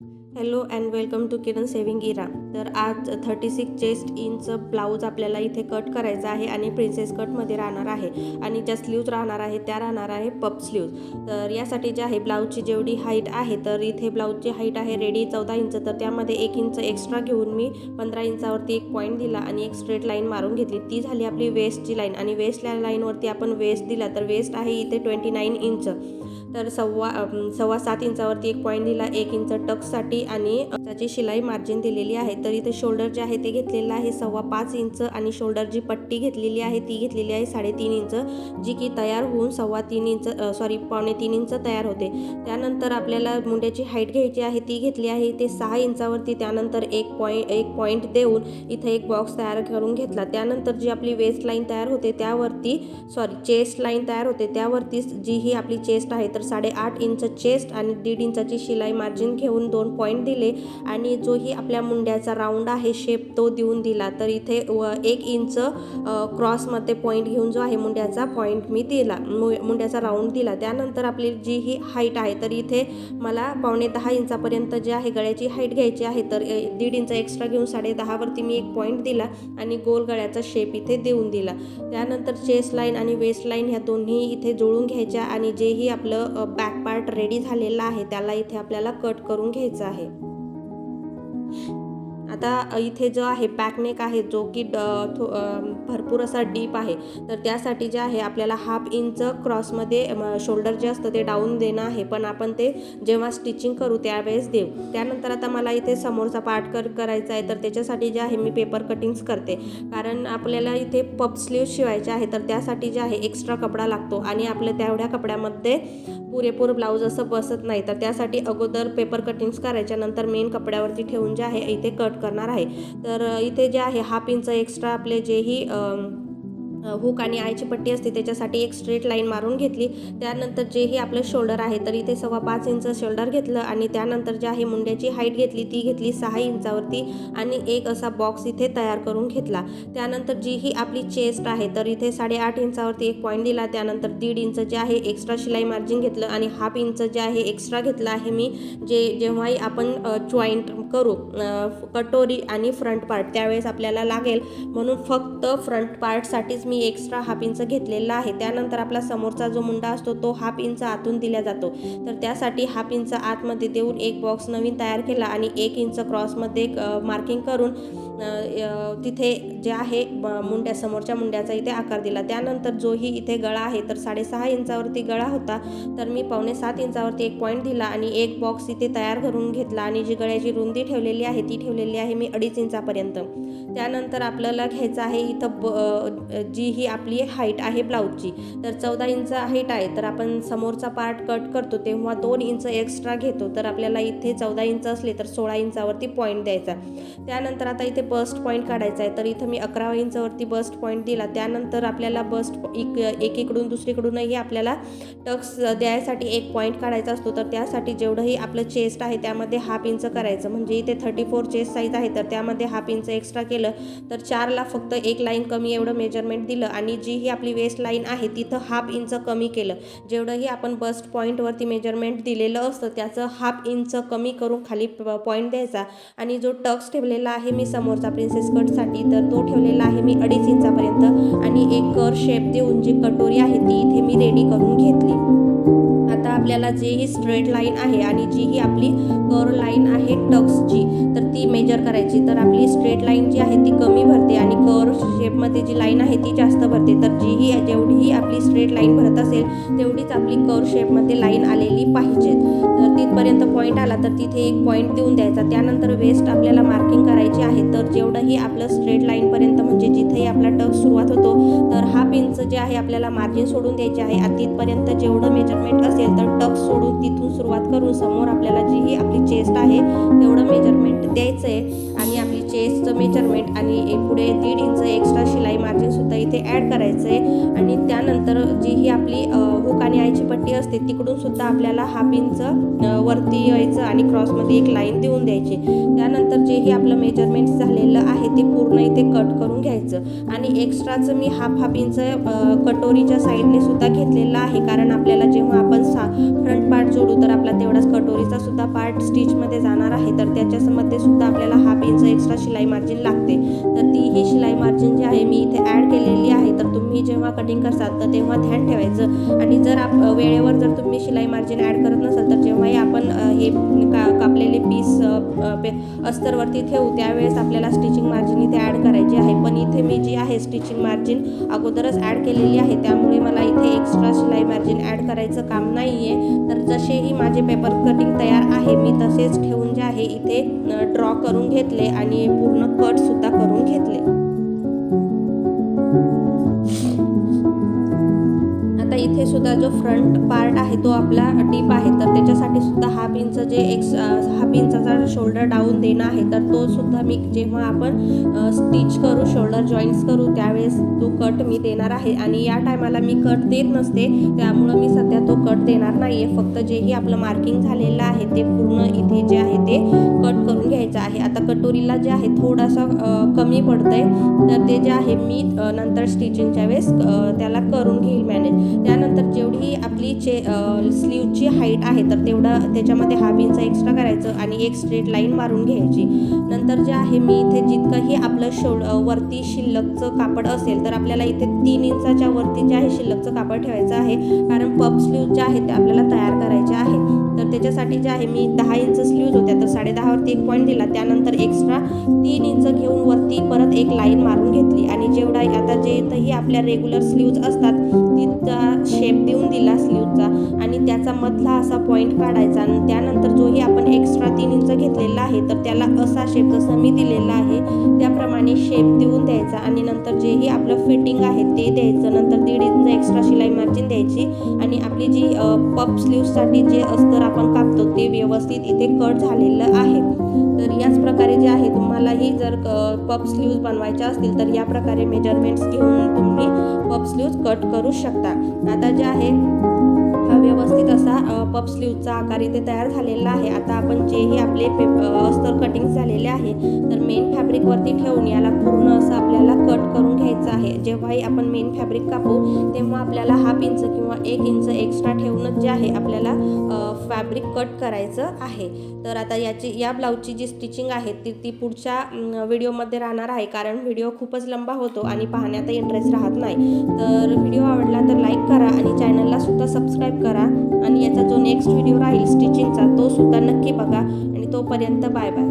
Hello and welcome to Kiran sewing era. तर आज 36 chest inch blouse आपल्याला इथे कट करायचा आहे आणि प्रिन्सेस कटमध्ये राहणार आहे आणि ज्या स्लीव्ज राहणार आहे त्या राहणार आहे पप स्लीव्ज. तर यासाठी जे आहे ब्लाऊजची जेवढी हाईट आहे तर इथे ब्लाऊजची हाईट आहे रेडी 14 इंच, तर त्यामध्ये 1 इंच एक्स्ट्रा घेऊन मी 15 इंचावरती एक पॉईंट दिला आणि एक स्ट्रेट लाईन मारून घेतली. ती झाली आपली वेस्टची लाईन आणि वेस्ट लाईनवरती आपण वेस्ट दिला तर वेस्ट आहे इथे 29 इंच. तर सव्वा 7 इंचावरती एक पॉईंट दिला, 1 इंच टक्ससाठी आणि त्याची शिलाई मार्जिन दिलेली आहे. तर इथे शोल्डर जे आहे ते घेतलेलं आहे 5.25 इंच आणि शोल्डर जी पट्टी घेतलेली आहे ती घेतलेली आहे 3.5 इंच, जी की तयार होऊन 3.25 इंच तयार होते. त्यानंतर आपल्याला मुंड्याची हाईट घ्यायची आहे ती घेतली आहे इथे 6 इंचावरती. त्यानंतर एक पॉईंट देऊन इथे एक बॉक्स तयार करून घेतला. त्यानंतर जी आपली वेस्ट लाईन तयार होते त्यावरती चेस्ट लाईन तयार होते त्यावरती जी ही आपली चेस्ट आहे तर 8.5 इंच चेस्ट आणि 1.5 इंचाची शिलाई मार्जिन घेऊन 2 पॉईंट दिले आणि जो ही आपल्या मुंड्याचा राऊंड आहे शेप तो देऊन दिला. तर इथे 1 इंच क्रॉसमध्ये पॉईंट घेऊन जो आहे मुंड्याचा पॉईंट मी दिला, मुंड्याचा राऊंड दिला. त्यानंतर आपली जी ही हाईट आहे तर इथे मला 9.5 इंचापर्यंत जे आहे गळ्याची हाईट घ्यायची आहे तर 1.5 इंच एक्स्ट्रा घेऊन 10.5 वरती मी एक पॉईंट दिला आणि गोल गळ्याचा शेप इथे देऊन दिला. त्यानंतर चेस्ट लाईन आणि वेस्ट लाईन ह्या दोन्ही इथे जुळून घ्यायच्या आणि जेही आपलं बॅक पार्ट रेडी झालेला आहे त्याला इथे आपल्याला कट करून घ्यायचं आहे. आता इथे जो आहे बॅकनेक आहे जो की भरपूर असा डीप आहे, तर त्यासाठी जे आहे आपल्याला 1/2 इंच क्रॉसमध्ये शोल्डर जे असतं ते डाऊन देणं आहे, पण आपण ते जेव्हा स्टिचिंग करू त्यावेळेस देऊ. त्यानंतर आता मला इथे समोरचा पार्ट करायचा आहे तर त्याच्यासाठी जे आहे मी पेपर कटिंग्स करते, कारण आपल्याला इथे पप स्लीव शिवायचे आहे तर त्यासाठी जे आहे एक्स्ट्रा कपडा लागतो आणि आपल्या तेवढ्या कपड्यामध्ये पुरेपूर ब्लाऊज असं बसत नाही. तर त्यासाठी अगोदर पेपर कटिंग्स करायच्या नंतर मेन कपड्यावरती ठेवून जे आहे इथे कट करणार आहे. तर इथे जे आहे 1/2 इंच एक्स्ट्रा आपले जेही हुक आणि आयची पट्टी असते त्याच्यासाठी एक स्ट्रेट लाईन मारून घेतली. त्यानंतर जेही आपलं शोल्डर आहे तर इथे 5.25 इंच शोल्डर घेतलं आणि त्यानंतर जे आहे मुंड्याची हाईट घेतली ती घेतली 6 इंचावरती आणि एक असा बॉक्स इथे तयार करून घेतला. त्यानंतर जी ही आपली चेस्ट आहे तर इथे 8.5 इंचावरती एक पॉईंट दिला. त्यानंतर 1.5 इंच जे आहे एक्स्ट्रा शिलाई मार्जिन घेतलं आणि 1/2 इंच जे आहे एक्स्ट्रा घेतलं आहे मी जेव्हाही आपण जॉईंट करू कटोरी आणि फ्रंट पार्ट त्यावेळेस आपल्याला लागेल, म्हणून फक्त फ्रंट पार्टसाठीच मी एक्स्ट्रा 1/2 इंच घेतलेला आहे. त्यानंतर आपला समोरचा जो मुंडा असतो तो 1/2 इंच आतून दिला जातो, तर त्यासाठी 1/2 इंच आतमध्ये देऊन एक बॉक्स नवीन तयार केला आणि 1 इंच क्रॉसमध्ये मार्किंग करून तिथे जे आहे समोरच्या मुंड्याचा इथे आकार दिला. त्यानंतर जोही इथे गळा आहे तर 6.5 इंचावरती गळा होता तर मी 6.25 इंचावरती एक पॉईंट दिला आणि एक बॉक्स इथे तयार करून घेतला आणि जी गळ्याची रुंदी ठेवलेली आहे ती ठेवलेली आहे मी 2.5 इंचापर्यंत. त्यानंतर आपल्याला घ्यायचं आहे इथं जी ही आपली हाईट आहे ब्लाऊजची तर 14 इंच हाईट आहे, तर आपण समोरचा पार्ट कट करतो तेव्हा 2 इंच एक्स्ट्रा घेतो, तर आपल्याला इथे 14 इंच असले तर 16 इंचावरती पॉईंट द्यायचा. त्यानंतर आता इथे बस्ट पॉईंट काढायचा आहे तर इथं मी 11 इंचावरती बस्ट पॉईंट दिला. त्यानंतर आपल्याला बस्ट एकीकडून दुसरीकडूनही आपल्याला टक्स द्यायसाठी एक पॉईंट काढायचा असतो, तर त्यासाठी जेवढंही आपलं चेस्ट आहे त्यामध्ये 1/2 इंच करायचं. म्हणजे इथे 34 चेस्ट साईज आहे तर त्यामध्ये 1/2 इंच एक्स्ट्रा केलं तर 4ला फक्त एक लाईन कमी एवढं मेजरमेंट दिलं आणि जी ही आपली वेस्ट लाईन आहे तिथं 1/2 इंच कमी केलं. जेवढंही आपण बस्ट पॉईंटवरती मेजरमेंट दिलेलं असतं त्याचं 1/2 इंच कमी करून खाली पॉईंट द्यायचा आणि जो टक्स ठेवलेला आहे मी समोरचा प्रिन्सेस कटसाठी तर तो ठेवलेला आहे मी 2.5 इंचापर्यंत आणि एक कर शेप देऊन जी कटोरी आहे ती इथे मी रेडी करून घेतली. आता आपल्याला जे ही स्ट्रेट लाईन आहे आणि जी ही आपली कर्व लाईन आहे टक्सची तर ती मेजर करायची. तर आपली स्ट्रेट लाईन जी आहे ती कमी भरते आणि कर्व शेपमध्ये जी लाईन आहे ती जास्त भरते, तर जेवढीही आपली स्ट्रेट लाईन भरत असेल तेवढीच आपली कर्व शेपमध्ये लाईन आलेली पाहिजे. तर तिथपर्यंत पॉईंट आला तर तिथे एक पॉईंट देऊन द्यायचा. त्यानंतर वेस्ट आपल्याला मार्किंग करायची आहे, तर जेवढंही आपलं स्ट्रेट लाईनपर्यंत म्हणजे जिथेही आपला टक्स सुरुवात होतो तर 1/2 इंच जे आहे आपल्याला मार्जिन सोडून द्यायचे आहे. तिथपर्यंत जेवढं मेजरमेंट असेल तर टक्स सोडून तिथून सुरुवात करून समोर आपल्याला जी ही आपली चेस्ट आहे तेवढं मेजरमेंट द्यायचं आहे आणि आपली चेस्टचं मेजरमेंट आणि पुढे 1.5 इंच एक्स्ट्रा शिलाई मार्जिनसुद्धा इथे ॲड करायचं आहे. आणि त्यानंतर जी ही आपली हुक आणि आयची पट्टी असते तिकडून सुद्धा आपल्याला 1/2 इंच वरती यायचं आणि क्रॉसमध्ये एक लाईन देऊन द्यायची. त्यानंतर जेही आपलं मेजरमेंट झालेलं आहे ते पूर्ण इथे कट करून घ्यायचं. आणि एक्स्ट्राचं मी हाफ इंच कटोरीच्या साईडने सुद्धा घेतलेलं आहे, कारण आपल्याला जेव्हा आपण फ्रंट पार्ट जोडू तर आपला तेवढाच कटोरीचा सुद्धा पार्ट स्टिचमध्ये जाणार आहे, तर त्याच्यामध्ये सुद्धा आपल्याला हाफ इंच एक्स्ट्रा शिलाई मार्जिन लागते. तर ती ही शिलाई मार्जिन जी आहे मी इथे ॲड केलेली आहे. तर तुम्ही जेव्हा कटिंग करसाल तर तेव्हा ध्यान ठेवायचं. आणि जर वेळेवर जर तुम्ही शिलाई मार्जिन ॲड करत नसाल तर जेव्हाही आपण हे कापलेले पीस अस्तरवरती ठेवू त्यावेळेस आपल्याला स्टिचिंग मार्जिन इथे ॲड करायची आहे. पण इथे मी जी आहे स्टिचिंग मार्जिन अगोदरच ॲड केलेली आहे, त्यामुळे मला इथे एक्स्ट्रा शिलाई मार्जिन ॲड करायचं काम नाही आहे. तर जसेही माझे पेपर कटिंग तयार आहे मी तसेच ठेवून जे आहे इथे ड्रॉ करून घेतले आणि पूर्ण कटसुद्धा करून घेतले. आता इथे सुद्धा जो फ्रंट पार्ट आहे तो आपला डीप आहे, तर त्याच्यासाठी सुद्धा हाफ इंचाचा शोल्डर डाऊन देणं आहे. तर तो सुद्धा मी जेव्हा आपण स्टिच करू, शोल्डर जॉईंट्स करू त्यावेळेस तो कट मी देणार आहे. आणि या टायमाला मी कट देत नसते, त्यामुळं मी सध्या तो कट देणार नाही आहे. फक्त जेही आपलं मार्किंग झालेलं आहे ते पूर्ण इथे जे आहे ते कट करून घ्यायचं आहे. आता कटोरीला जे आहे थोडासा कमी पडतं आहे, तर ते जे आहे मी नंतर स्टिचिंगच्या वेळेस त्याला करून घेईल मॅनेज. त्यानंतर जेवढी आपली स्लीवची हाईट आहे तर तेवढं त्याच्यामध्ये हाफ इंच एक्स्ट्रा करायचं आणि एक स्ट्रेट लाईन मारून घ्यायची. नंतर जे आहे मी इथे जितकंही आपलं वरती शिल्लकचं कापड असेल तर आपल्याला इथे 3 इंचाच्या वरती जे आहे शिल्लकचं कापड ठेवायचं आहे, कारण पफ स्लीव्ज जे आहे ते आपल्याला तयार करायचे आहे. तर त्याच्यासाठी जे आहे मी 10 इंच स्लीव्ज होत्या तर 10.5 वरती एक पॉईंट दिला, त्यानंतर एक्स्ट्रा 3 इंच घेऊन वरती परत एक लाईन मारून घेतली. आणि जेवढा आता जे इथंही आपल्या रेग्युलर स्लीव्ज असतात तिचा शेप देऊन दिला स्लीवचा आणि त्याचा मधला असा पॉईंट काढायचा. आणि त्यानंतर जोही आपण एक्स्ट्रा 3 इंच घेतलेला आहे तर त्याला असा शेप जसं मी दिलेला आहे त्याप्रमाणे शेप देऊन द्यायचा. आणि नंतर जेही आपलं फिटिंग आहे ते द्यायचं. नंतर 1.5 इंच एक्स्ट्रा शिलाई मार्जिन द्यायची आणि आपली जी पफ स्लीव्जसाठी जे अस्तर आपण कापतो ते व्यवस्थित इथे कट झालेलं आहे. तर याच प्रकारे जे आहे तुम्हालाही जर पफ स्लीव्ज बनवायच्या असतील तर या प्रकारे मेजरमेंट्स घेऊन तुम्ही पफ स्लीव्ज कट करू शकता. आता जे आहे हा व्यवस्थित असा पफ स्लीव्जचा आकार इथे तयार झालेला आहे. आता आपण जेही आपले अस्तर कटिंग झालेले आहे तर मेन फॅब्रिकवरती ठेवून याला पूर्ण असं आपल्याला कट करून घ्यायचं आहे. जेव्हाही आपण मेन फॅब्रिक कापू तेव्हा आपल्याला हाफ इंच किंवा 1 इंच एक्स्ट्रा ठेवूनच जे आहे आपल्याला फॅब्रिक कट करायचं आहे. तर आता या ब्लाऊजची जी स्टिचिंग आहे ती पुढच्या व्हिडिओमध्ये राहणार आहे, कारण व्हिडिओ खूपच लंबा होतो आणि पाहण्यात इंटरेस्ट राहत नाही. तर व्हिडिओ आवडला तर लाईक करा आणि चॅनलला सुद्धा सबस्क्राईब करा. आणि याचा जो नेक्स्ट व्हिडिओ राहील स्टिचिंगचा तो सुद्धा नक्की बघा. आणि तोपर्यंत बाय बाय.